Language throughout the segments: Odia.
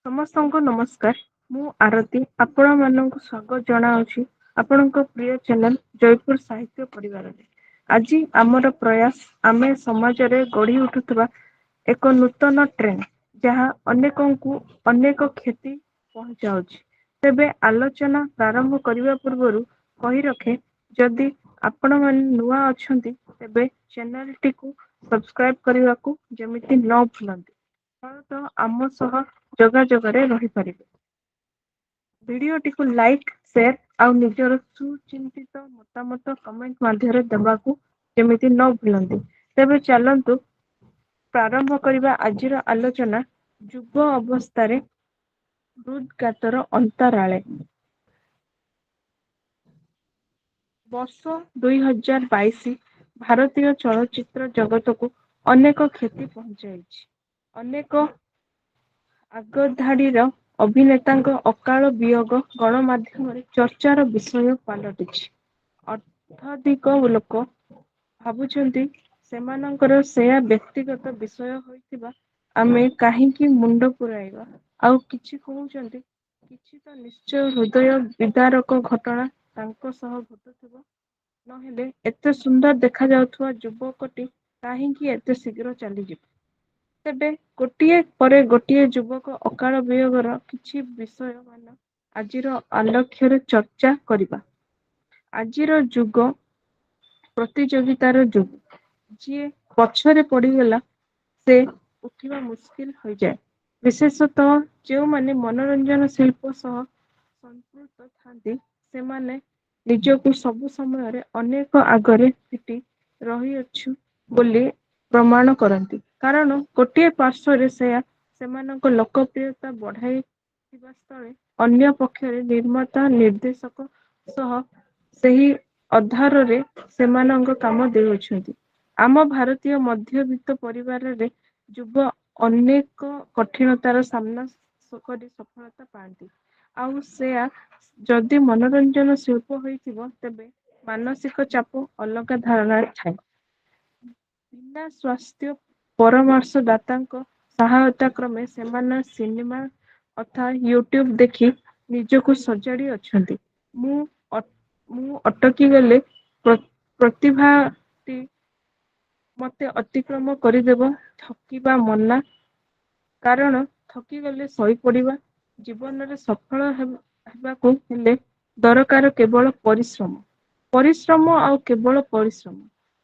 ସମସ୍ତଙ୍କୁ ନମସ୍କାର। ମୁଁ ଆରତି ଆପଣମାନଙ୍କୁ ସ୍ୱାଗତ ଜଣାଉଛି ଆପଣଙ୍କ ପ୍ରିୟ ଚ୍ୟାନେଲ ଜୟପୁର ସାହିତ୍ୟ ପରିବାରରେ। ଆଜି ଆମର ପ୍ରୟାସ ଆମେ ସମାଜରେ ଗଢି ଉଠୁଥିବା ଏକ ନୂତନ ଟ୍ରେଣ୍ଡ ଯାହା ଅନେକଙ୍କୁ ଅନେକ କ୍ଷତି ପହଞ୍ଚାଉଛି। ତେବେ ଆଲୋଚନା ପ୍ରାରମ୍ଭ କରିବା ପୂର୍ବରୁ କହି ରଖେ ଯଦି ଆପଣମାନେ ନୂଆ ଅଛନ୍ତି ତେବେ ଚ୍ୟାନେଲଟିକୁ ସବସ୍କ୍ରାଇବ କରିବାକୁ ଯେମିତି ନ ଭୁଲନ୍ତି। ତ ଆମ ସହ ଯୋଗାଯୋଗରେ ରହିପାରିବେ। ଭିଡିଓଟିକୁ ଲାଇକ୍ ସେୟାର ଆଉ ନିଜର ସୁଚିନ୍ତିତ ମତାମତ କମେଣ୍ଟ ମଧ୍ୟରେ ଦେବାକୁ ଯେମିତି ନ ଭୁଲନ୍ତି। ତେବେ ଚାଲନ୍ତୁ ପ୍ରାରମ୍ଭ କରିବା ଆଜିର ଆଲୋଚନା ଯୁବ ଅବସ୍ଥାରେ ହୃଦଘାତର ଅନ୍ତରାଳେ। ବର୍ଷ 2022 ଭାରତୀୟ ଚଳଚ୍ଚିତ୍ର ଜଗତକୁ ଅନେକ କ୍ଷତି ପହଞ୍ଚାଇଛି। ଅନେକ ଆଗଧାଡିର ଅଭିନେତାଙ୍କ ଅକାଳ ବିୟୋଗ ଗଣମାଧ୍ୟମରେ ଚର୍ଚ୍ଚାର ବିଷୟ ପାଲଟିଛି। ଅର୍ଦ୍ଧାଧିକ ଲୋକ ଭାବୁଛନ୍ତି ସେମାନଙ୍କର ସେୟା ବ୍ୟକ୍ତିଗତ ବିଷୟ ହୋଇଥିବା ଆମେ କାହିଁକି ମୁଣ୍ଡ ପୁରାଇବା। ଆଉ କିଛି କହୁଛନ୍ତି କିଛି ତ ନିଶ୍ଚୟ ହୃଦୟ ବିଦାରକ ଘଟଣା ତାଙ୍କ ସହ ଘଟୁଥିବ। ନହେଲେ ଏତେ ସୁନ୍ଦର ଦେଖା ଯାଉଥିବା ଯୁବକଟି କାହିଁକି ଏତେ ଶୀଘ୍ର ଚାଲିଯିବ। ତେବେ ଗୋଟିଏ ପରେ ଗୋଟିଏ ଯୁବକ ଅକାଳ ବିୟୋଗର କିଛି ବିଷୟ ମାନ ଆଜିର ଆଲକ୍ଷ୍ୟରେ ଚର୍ଚ୍ଚା କରିବା। ଆଜିର ଯୁଗ ପ୍ରତିଯୋଗିତାର ଯୁଗ। ଯିଏ ପଛରେ ପଡିଗଲା ସେ ଉଠିବା ମୁସ୍କିଲ ହୋଇଯାଏ। ବିଶେଷତଃ ଯେଉଁମାନେ ମନୋରଞ୍ଜନ ଶିଳ୍ପ ସହ ସମ୍ପୃକ୍ତ ଥାନ୍ତି ସେମାନେ ନିଜକୁ ସବୁ ସମୟରେ ଅନେକ ଆଗରେ ପିଟି ରହିଅଛୁ ବୋଲି ପ୍ରମାଣ କରନ୍ତି। କାରଣ ଗୋଟିଏ ପାର୍ଶ୍ଵରେ ସେୟା ସେମାନଙ୍କ ଲୋକପ୍ରିୟତା ବଢାଇଥିବା ସ୍ଥଳେ ଅନ୍ୟ ପକ୍ଷରେ ନିର୍ମାତା ନିର୍ଦ୍ଦେଶକ ସହ ସେହି ଅଧାରରେ ସେମାନଙ୍କ କାମ ଦେଉଅଛନ୍ତି। ଆମ ଭାରତୀୟ ମଧ୍ୟବିତ୍ତ ପରିବାରରେ ଯୁବ ଅନେକ କଠିନତାର ସାମ୍ନା କରି ସଫଳତା ପାଆନ୍ତି। ଆଉ ସେୟା ଯଦି ମନୋରଞ୍ଜନ ଶିଳ୍ପ ହୋଇଥିବ ତେବେ ମାନସିକ ଚାପ ଅଲଗା ଧାରଣାରେ ଥାଏ। ବିନା ସ୍ୱାସ୍ଥ୍ୟ ପରାମର୍ଶଦାତାଙ୍କ ସହାୟତା କ୍ରମେ ସେମାନେ ସିନେମା ତଥା ୟୁଟ୍ୟୁବ ଦେଖି ନିଜକୁ ସଜାଡି ଅଛନ୍ତି। ମୁଁ ଅଟକି ଗଲେ ପ୍ରତିଭାଟି ମତେ ଅତିକ୍ରମ କରିଦେବ ଥକିବା ମନା କାରଣ ଥକିଗଲେ ଶୋଇପଡିବା ଜୀବନରେ ସଫଳ ହେବାକୁ ହେଲେ ଦରକାର କେବଳ ପରିଶ୍ରମ। ପରିଶ୍ରମ ଆଉ କେବଳ ପରିଶ୍ରମ।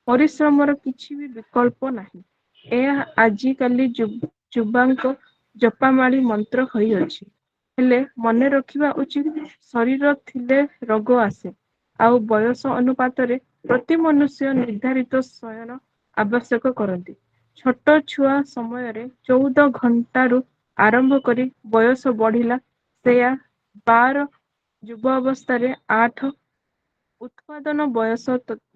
ପରିଶ୍ରମର କିଛି ବି ବିକଳ୍ପ ନାହିଁ। ଏହା ଆଜିକାଲି ଯୁବାଙ୍କ ଜପାମାଳି ମନ୍ତ୍ର ହୋଇଅଛି। ହେଲେ ମନେ ରଖିବା ଉଚିତ ଶରୀର ଥିଲେ ରୋଗ ଆସେ। ଆଉ ବୟସ ଅନୁପାତରେ ପ୍ରତି ମନୁଷ୍ୟ ନିର୍ଦ୍ଧାରିତ ଶୟନ ଆବଶ୍ୟକ କରନ୍ତି। ଛୋଟ ଛୁଆ ସମୟରେ 14 ଘଣ୍ଟାରୁ ଆରମ୍ଭ କରି ବୟସ ବଢିଲା ସେୟା 12 ଯୁବ ଅବସ୍ଥାରେ 8 ଉତ୍ପାଦନ ବୟସ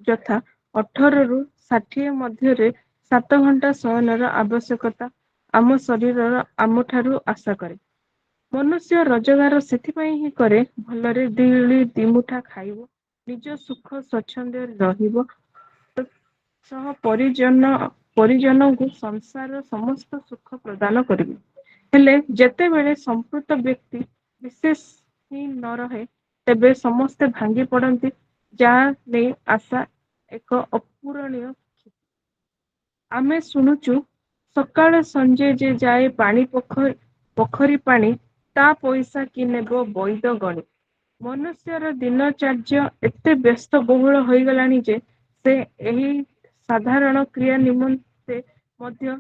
ଯଥା 18ରୁ 60 ମଧ୍ୟରେ 7 ଘଣ୍ଟା ଶୟନର ଆବଶ୍ୟକତା ଆମ ଶରୀରର ଆମଠାରୁ ଆଶା କରେ। ମନୁଷ୍ୟ ରୋଜଗାର ସେଥିପାଇଁ ହିଁ କରେ ଭଲରେ ଦିଓଳି ଦିମୁଠା ଖାଇବ। ନିଜ ସୁଖ ସ୍ୱଚ୍ଛନ୍ଦରେ ରହିବ ସହ ପରିଜନଙ୍କୁ ସଂସାରର ସମସ୍ତ ସୁଖ ପ୍ରଦାନ କରିବେ। ହେଲେ ଯେତେବେଳେ ସମ୍ପୃକ୍ତ ବ୍ୟକ୍ତି ବିଶେଷ ହିଁ ନ ରହେ ତେବେ ସମସ୍ତେ ଭାଙ୍ଗି ପଡନ୍ତି ଯାହା ନେଇ ଆଶା ଏକ ଅପୂରଣୀୟ ଆମେ ଶୁଣୁଛୁ ସକାଳେ ସଞ୍ଜେ ଯେ ଯାଏ ପାଣି ପୋଖରୀ ପାଣି ତା ପଇସା କି ନେବ ବୈଦ ଗଣେ। ମନୁଷ୍ୟର ଦିନଚର୍ଯ୍ୟ ଏତେ ବ୍ୟସ୍ତ ବହୁଳ ହୋଇଗଲାଣି ଯେ ସେ ଏହି ସାଧାରଣ କ୍ରିୟା ନିମନ୍ତେ ମଧ୍ୟ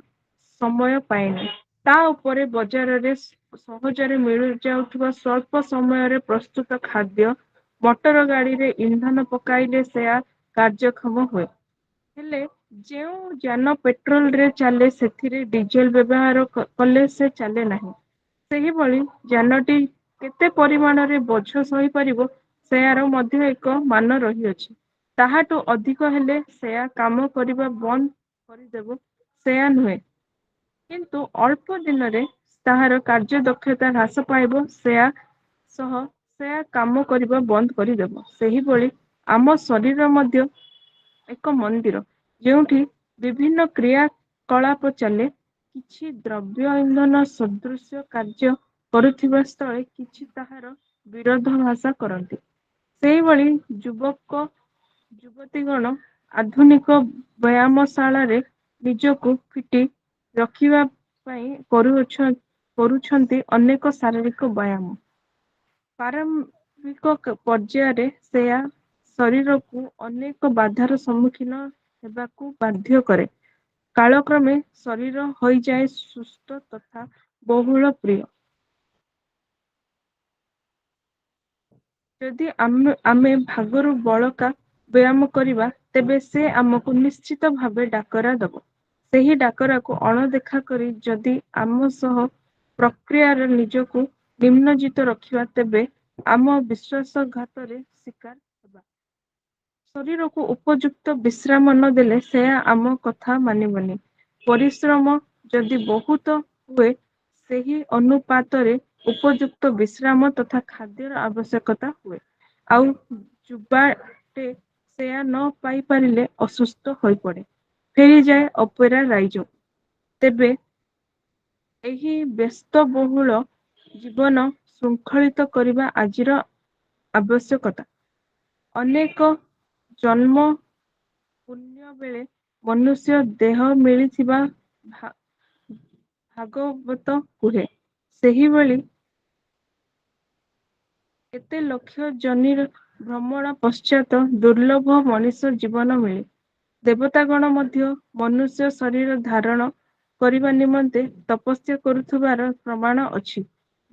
ସମୟ ପାଏନି। ତା ଉପରେ ବଜାରରେ ସହଜରେ ମିଳିଯାଉଥିବା ସ୍ୱଳ୍ପ ସମୟରେ ପ୍ରସ୍ତୁତ ଖାଦ୍ୟ ମଟର ଗାଡିରେ ଇନ୍ଧନ ପକାଇଲେ ସେୟା କାର୍ଯ୍ୟକ୍ଷମ ହୁଏ। ହେଲେ ଯେଉଁ ଯାନ ପେଟ୍ରୋଲ ରେ ଚାଲେ ସେଥିରେ ଡିଜେଲ ବ୍ୟବହାର କଲେ ସେ ଚାଲେ ନାହିଁ। ସେହିଭଳି ଯାନଟି କେତେ ପରିମାଣରେ ବୋଝ ସହିପାରିବ ସେୟାର ମଧ୍ୟ ଏକ ମାନ ରହିଅଛି। ତାହାଠୁ ଅଧିକ ହେଲେ ସେୟା କାମ କରିବା ବନ୍ଦ କରିଦେବ ସେୟା ନୁହେଁ। କିନ୍ତୁ ଅଳ୍ପ ଦିନରେ ତାହାର କାର୍ଯ୍ୟ ଦକ୍ଷତା ହ୍ରାସ ପାଇବ ସେୟା ସହ ସେୟା କାମ କରିବା ବନ୍ଦ କରିଦେବ। ସେହିଭଳି ଆମ ଶରୀର ମଧ୍ୟ ଏକ ମନ୍ଦିର ଯେଉଁଠି ବିଭିନ୍ନ କ୍ରିୟା କଳାପ ଚାଲେ। କିଛି ଦ୍ରବ୍ୟ ଇନ୍ଧନ ସଦୃଶ୍ୟ କାର୍ଯ୍ୟ କରୁଥିବା ସ୍ଥଳେ କିଛି ତାହାର ବିରୋଧାଭାସ କରନ୍ତି। ସେହିଭଳି ଯୁବତୀଗଣ ଆଧୁନିକ ବ୍ୟାୟାମଶାଳାରେ ନିଜକୁ ଫିଟି ରଖିବା ପାଇଁ କରୁଛନ୍ତି ଅନେକ ଶାରୀରିକ ବ୍ୟାୟାମ। ପ୍ରାରମ୍ଭିକ ପର୍ଯ୍ୟାୟରେ ସେୟା ଶରୀରକୁ ଅନେକ ବାଧାର ସମ୍ମୁଖୀନ ହେବାକୁ ବାଧ୍ୟ କରେ। କାଳକ୍ରମେ ଶରୀର ହୋଇଯାଏ ସୁସ୍ଥ ତଥା ବହୁଳ ପ୍ରିୟ। ଯଦି ଆମେ ଭାଗରୁ ବଳକା ବ୍ୟାୟାମ କରିବା, ତେବେ ସେ ଆମକୁ ନିଶ୍ଚିତ ଭାବେ ଡାକରା ଦବ। ସେହି ଡାକରାକୁ ଅଣଦେଖା କରି ଯଦି ଆମ ସହ ପ୍ରକ୍ରିୟାରେ ନିଜକୁ ନିମ୍ନଜିତ ରଖିବା, ତେବେ ଆମ ବିଶ୍ୱାସଘାତରେ ଶିକାର ହେବା। ଶରୀରକୁ ଉପଯୁକ୍ତ ବିଶ୍ରାମ ନ ଦେଲେ ସେ ଆମ କଥା ମାନିବନି। ପରିଶ୍ରମ ଯଦି ବହୁତ ହୁଏ, ସେହି ଅନୁପାତରେ ଉପଯୁକ୍ତ ବିଶ୍ରାମ ତଥା ଖାଦ୍ୟର ଆବଶ୍ୟକତା ହୁଏ। ଆଉ ଯୁବାଟେ ସେୟା ନ ପାଇପାରିଲେ ଅସୁସ୍ଥ ହୋଇପଡ଼େ, ଫେରିଯାଏ ଅପେରା ରାଇଜକୁ। ତେବେ ଏହି ବ୍ୟସ୍ତବହୁଳ ଜୀବନ ଶୃଙ୍ଖଳିତ କରିବା ଆଜିର ଆବଶ୍ୟକତା। ଅନେକ ଜନ୍ମ ପୁଣ୍ୟ ବେଳେ ମନୁଷ୍ୟ ଦେହ ମିଳିଥିବା ଭାଗବତ କୁହେ। ସେହିଭଳି କେତେ ଲକ୍ଷ ଜନିର ଭ୍ରମଣ ପଶ୍ଚାତ ଦୁର୍ଲଭ ମଣିଷ ଜୀବନ ମିଳେ। ଦେବତାଗଣ ମଧ୍ୟ ମନୁଷ୍ୟ ଶରୀର ଧାରଣ କରିବା ନିମନ୍ତେ ତପସ୍ୟା କରୁଥିବାର ପ୍ରମାଣ ଅଛି।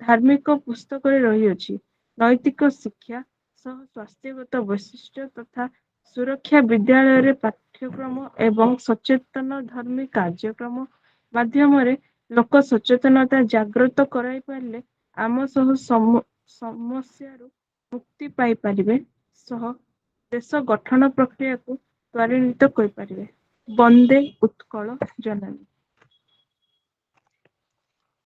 ଧାର୍ମିକ ପୁସ୍ତକରେ ରହିଅଛି। ନୈତିକ ଶିକ୍ଷା ସହ ସ୍ୱାସ୍ଥ୍ୟଗତ ବୈଶିଷ୍ଟ୍ୟ ତଥା ସୁରକ୍ଷା ବିଦ୍ୟାଳୟରେ ପାଠ୍ୟକ୍ରମ ଏବଂ ସଚେତନ ଧର୍ମୀ କାର୍ଯ୍ୟକ୍ରମ ମାଧ୍ୟମରେ ଲୋକ ସଚେତନତା ଜାଗ୍ରତ କରାଇ ପାରିଲେ ଆମ ସହ ସମସ୍ୟାରୁ ମୁକ୍ତି ପାଇପାରିବେ, ସହ ଦେଶ ଗଠନ ପ୍ରକ୍ରିୟାକୁ ତ୍ୱରାନ୍ୱିତ କରିପାରିବେ। ବନ୍ଦେ ଉତ୍କଳ ଜନନୀ।